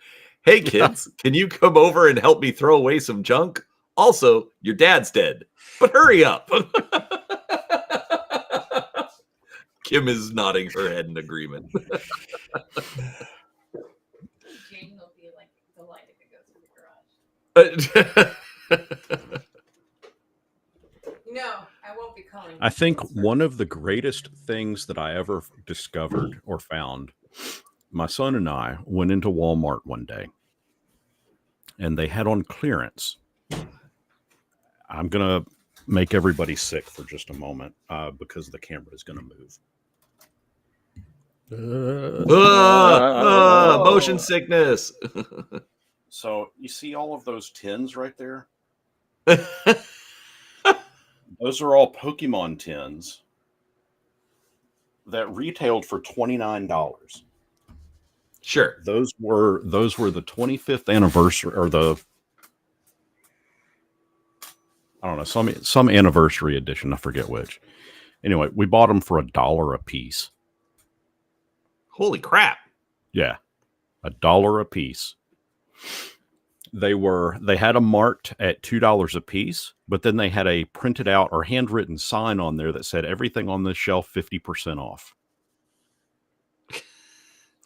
Hey kids, can you come over and help me throw away some junk? Also, your dad's dead, but hurry up. Kim is nodding her head in agreement. Jane will be like delighted to go through the garage. No, I won't be calling. I think one of the greatest things that I ever discovered or found, my son and I went into Walmart one day and they had on clearance. I'm going to make everybody sick for just a moment because the camera is going to move. Motion sickness. So you see all of those tins right there? Those are all Pokemon tins that retailed for $29. Sure. Those were the 25th anniversary, or the, I don't know, some anniversary edition. I forget which. Anyway, we bought them for $1 a piece. Holy crap. Yeah, $1 a piece. They had them marked at $2 a piece, but then they had a printed out or handwritten sign on there that said everything on this shelf 50% off.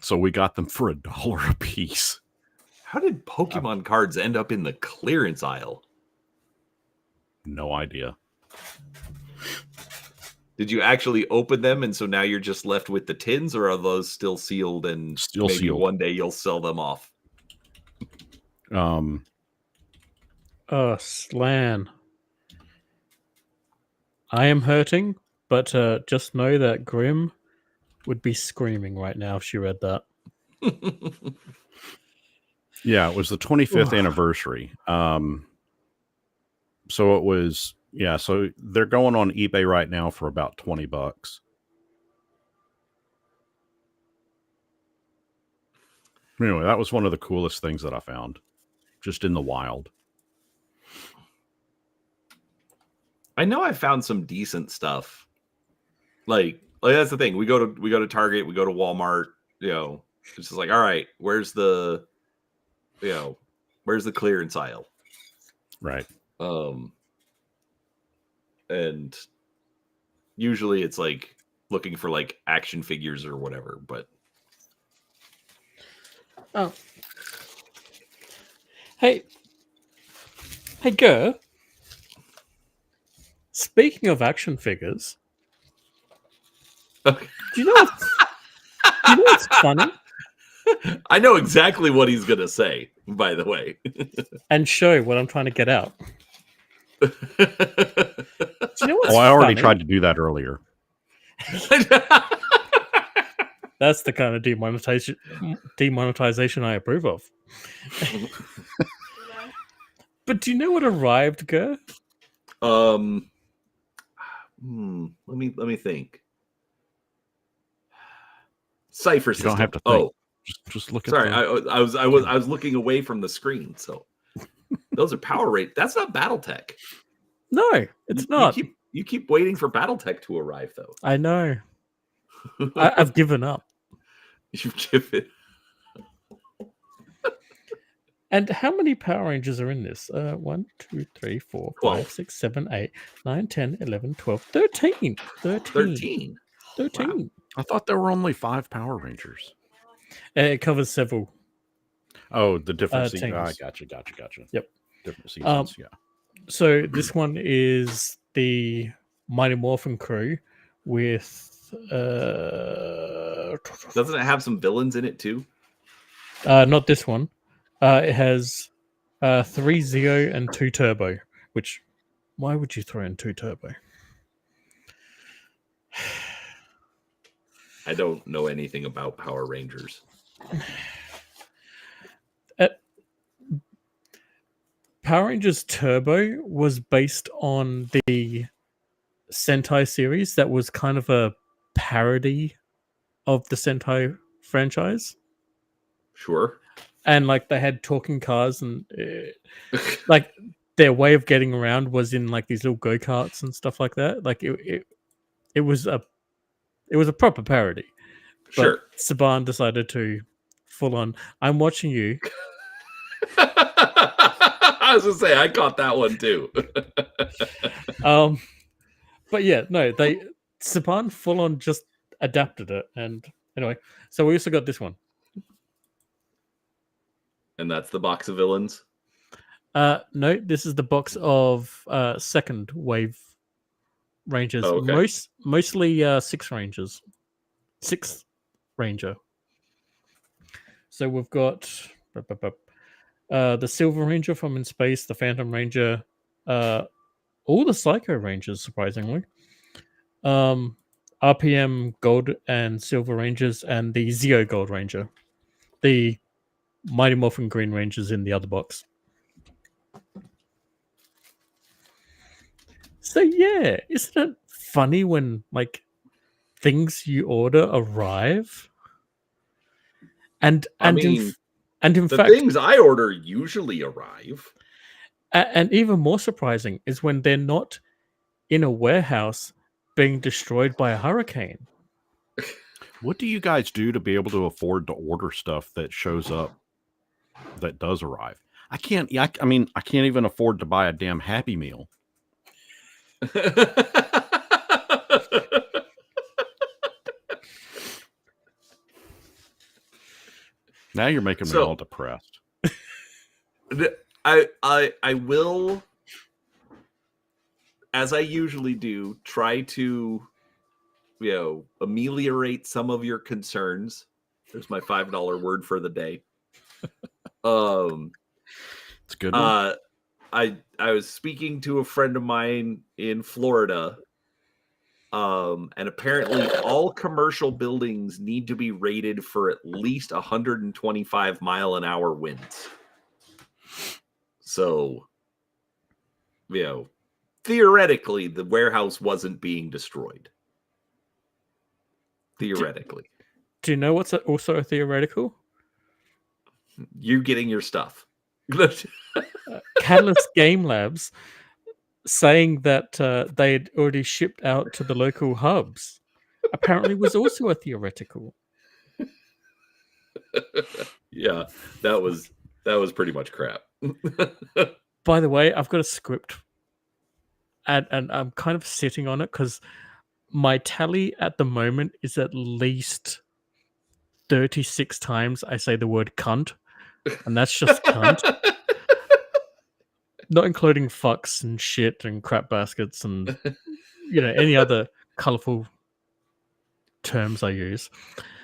So we got them for $1 a piece. How did Pokemon cards end up in the clearance aisle? No idea. Did you actually open them, and so now you're just left with the tins, or are those still sealed and Still maybe sealed. one day you'll sell them off? Slan. I am hurting, but just know that Grim would be screaming right now if she read that. Yeah, it was the 25th anniversary. So it was, yeah, so they're going on eBay right now for about $20. Anyway, that was one of the coolest things that I found, just in the wild. I know I found some decent stuff. Like that's the thing. We go to Target, we go to Walmart, it's just like, all right, where's the clearance aisle? Right. And usually it's like looking for like action figures or whatever, but oh. Hey, Gur. Speaking of action figures, okay. do you know what's funny? I know exactly what he's gonna say, by the way. And show what I'm trying to get out. Do you know what's I already funny? tried to do that earlier. That's the kind of demonetization I approve of. But do you know what arrived, Gur? Let me think. Cipher You system. don't have to think. Oh, just look at sorry. the... I was looking away from the screen. So those are power rate. That's not BattleTech. No, it's not. You keep waiting for BattleTech to arrive, though. I know. I've given up. You've given. And how many Power Rangers are in this? 1, 2, 3, 4, 5, 6, 7, 8, 9, 10, 11, 12, 13. 13. Wow. I thought there were only 5 Power Rangers. It covers several. Oh, the different Teams. Gotcha. Yep. different seasons. Yeah. So this one is the Mighty Morphin crew with Doesn't it have some villains in it too? not this one. It has 3 Zeo and 2 Turbo, which why would you throw in 2 Turbo? I don't know anything about Power Rangers. Power Rangers Turbo was based on the Sentai series that was kind of a parody of the Sentai franchise. Sure. And like they had talking cars and like their way of getting around was in like these little go-karts and stuff like that. Like it was a proper parody. Sure. But Saban decided to full on. I'm watching you. I was gonna say I caught that one too. But yeah, no, Saban full on just adapted it. And anyway, so we also got this one. And that's the box of villains. No, this is the box of second wave Rangers. Oh, okay. Mostly 6 Rangers. 6th Ranger. So we've got the Silver Ranger from In Space, the Phantom Ranger, all the Psycho Rangers, surprisingly. RPM Gold and Silver Rangers, and the Zeo Gold Ranger. The Mighty Morphin Green Rangers in the other box. So yeah, isn't it funny when like things you order arrive? And in the fact, things I order usually arrive. And even more surprising is when they're not in a warehouse being destroyed by a hurricane. What do you guys do to be able to afford to order stuff that shows up that does arrive? I can't even afford to buy a damn Happy Meal. Now you're making me all depressed. I will, as I usually do, try to, ameliorate some of your concerns. There's my $5 word for the day. It's a good one. I was speaking to a friend of mine in Florida. And apparently all commercial buildings need to be rated for at least 125-mile-an-hour winds. So, theoretically, the warehouse wasn't being destroyed. Theoretically. Do you know what's also a theoretical? You getting your stuff. Catalyst Game Labs saying that they had already shipped out to the local hubs apparently was also a theoretical. Yeah, that was pretty much crap. By the way, I've got a script and I'm kind of sitting on it because my tally at the moment is at least 36 times I say the word cunt, and that's just cunt. Not including fucks and shit and crap baskets and any other colorful terms I use.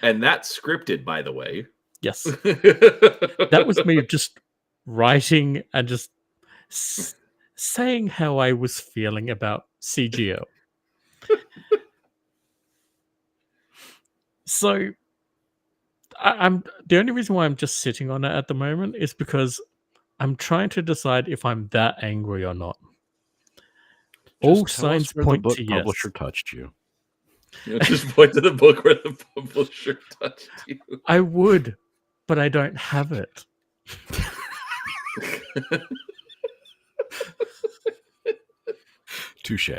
And that's scripted, by the way. Yes. That was me just writing and just saying how I was feeling about CGO. So I'm the only reason why I'm just sitting on it at the moment is because I'm trying to decide if I'm that angry or not. All signs point to yes. Publisher touched you. Just point to the book where the publisher touched you. I would, but I don't have it. Touche.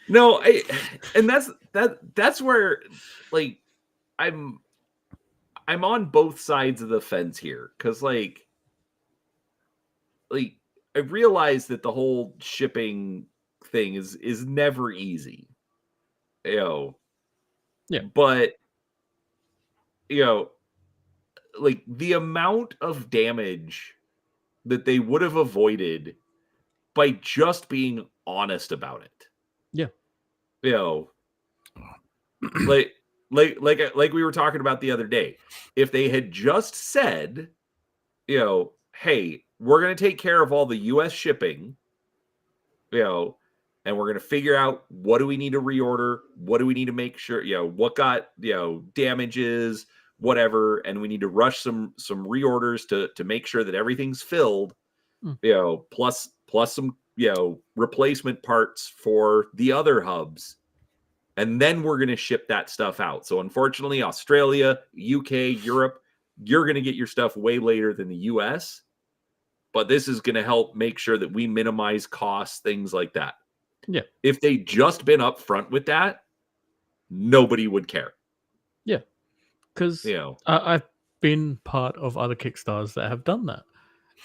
No, and that's where like I'm on both sides of the fence here because like I realize that the whole shipping thing is never easy. Yeah. But like the amount of damage that they would have avoided by just being honest about it. Yeah. You know, like we were talking about the other day. If they had just said, you know, hey, we're going to take care of all the US shipping, you know, and we're going to figure out what do we need to reorder, what do we need to make sure, you know, what got, you know, damages, whatever, and we need to rush some reorders to make sure that everything's filled, you know, plus some, you know, replacement parts for the other hubs. And then we're going to ship that stuff out. So unfortunately, Australia, UK, Europe, you're going to get your stuff way later than the US. But this is going to help make sure that we minimize costs, things like that. Yeah. If they just been upfront with that, nobody would care. Yeah. Because, you know, I've been part of other Kickstarters that have done that.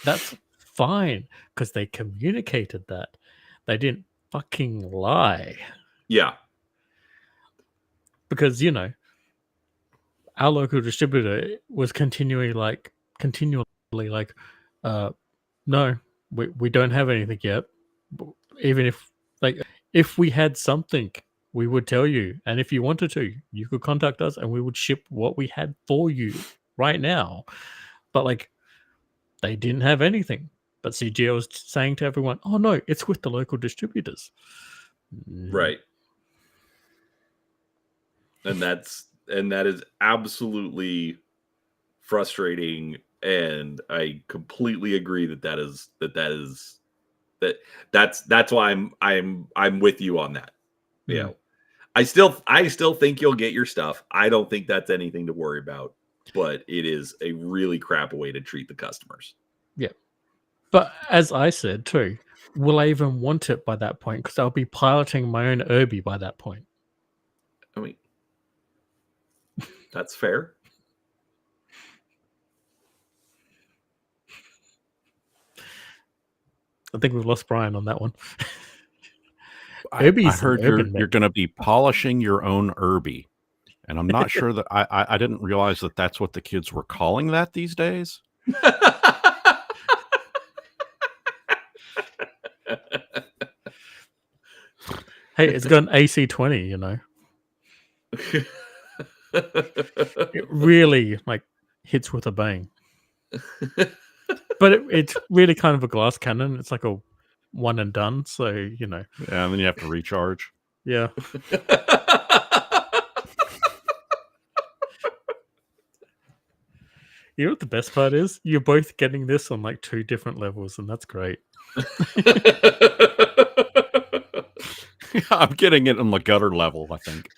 That's fine because they communicated that. They didn't fucking lie. Yeah. Because, you know, our local distributor was continually like, no, we don't have anything yet. Even if we had something, we would tell you. And if you wanted to, you could contact us and we would ship what we had for you right now. But like, they didn't have anything. But CGO was saying to everyone, oh no, it's with the local distributors. Right. And that is absolutely frustrating. And I completely agree that's why I'm with you on that. You know, I still think you'll get your stuff. I don't think that's anything to worry about, but it is a really crap way to treat the customers. Yeah. But as I said too, will I even want it by that point? Because I'll be piloting my own Irby by that point. I mean, that's fair. I think we've lost Brian on that one. I heard you're going to be polishing your own Irby. And I'm not sure that I didn't realize that that's what the kids were calling that these days. Hey, it's got an AC20, you know. It really like hits with a bang. But it's really kind of a glass cannon. It's like a one and done. So, you know. Yeah, and then you have to recharge. Yeah. You know what the best part is? You're both getting this on like 2 different levels, and that's great. I'm getting it on the gutter level, I think.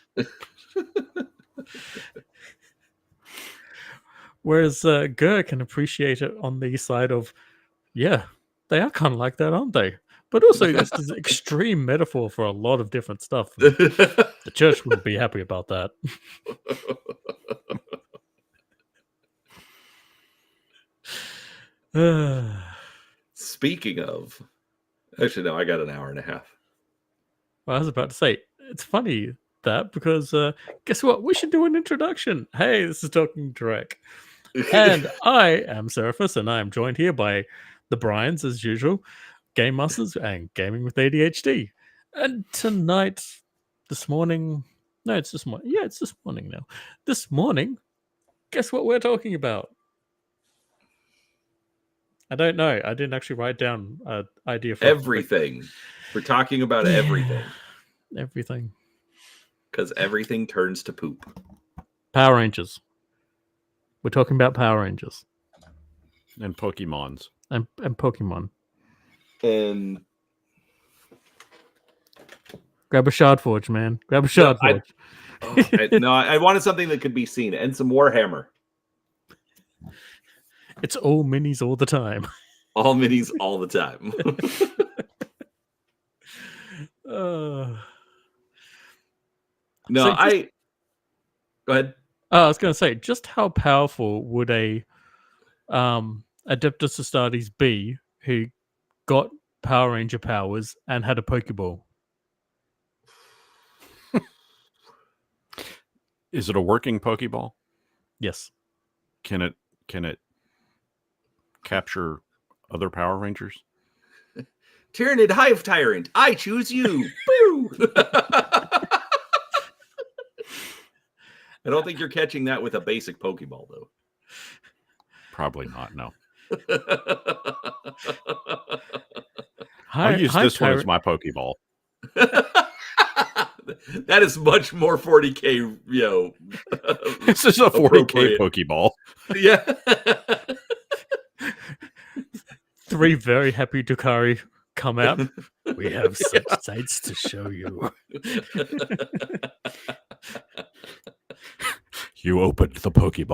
Whereas Gur can appreciate it on the side of, yeah, they are kind of like that, aren't they? But also, this is extreme metaphor for a lot of different stuff. The church wouldn't be happy about that. Speaking of, actually, no, I got an hour and a half. Well, I was about to say, it's funny that because guess what? We should do an introduction. Hey, this is Talking Drek. And I am Seraphis, and I am joined here by the Bryans, as usual, Game Masters and Gaming with ADHD. And tonight, this morning, no, it's this morning. Yeah, it's this morning now. This morning, guess what we're talking about? I don't know. I didn't actually write down an idea for everything. We're talking about everything. Everything. Because everything turns to poop. Power Rangers. We're talking about Power Rangers. And Pokemons. And Pokemon. And grab a Shard Forge, man. Grab a Shard Forge. I wanted something that could be seen. And some Warhammer. It's all minis all the time. All minis all the time. No, so go ahead. I was going to say, just how powerful would a Adeptus Astartes be who got Power Ranger powers and had a Pokeball? Is it a working Pokeball? Yes. Can can it capture other Power Rangers? Tyrannid Hive Tyrant, I choose you. Boo! I don't think you're catching that with a basic Pokeball, though. Probably not, no. Hi, I'll use hi, this one as Tyrant. my Pokeball. That is much more 40K, This is a 40K appropriate. Pokeball. Yeah. 3 very happy Dukari come out. We have such sights to show you. You opened the Pokeball.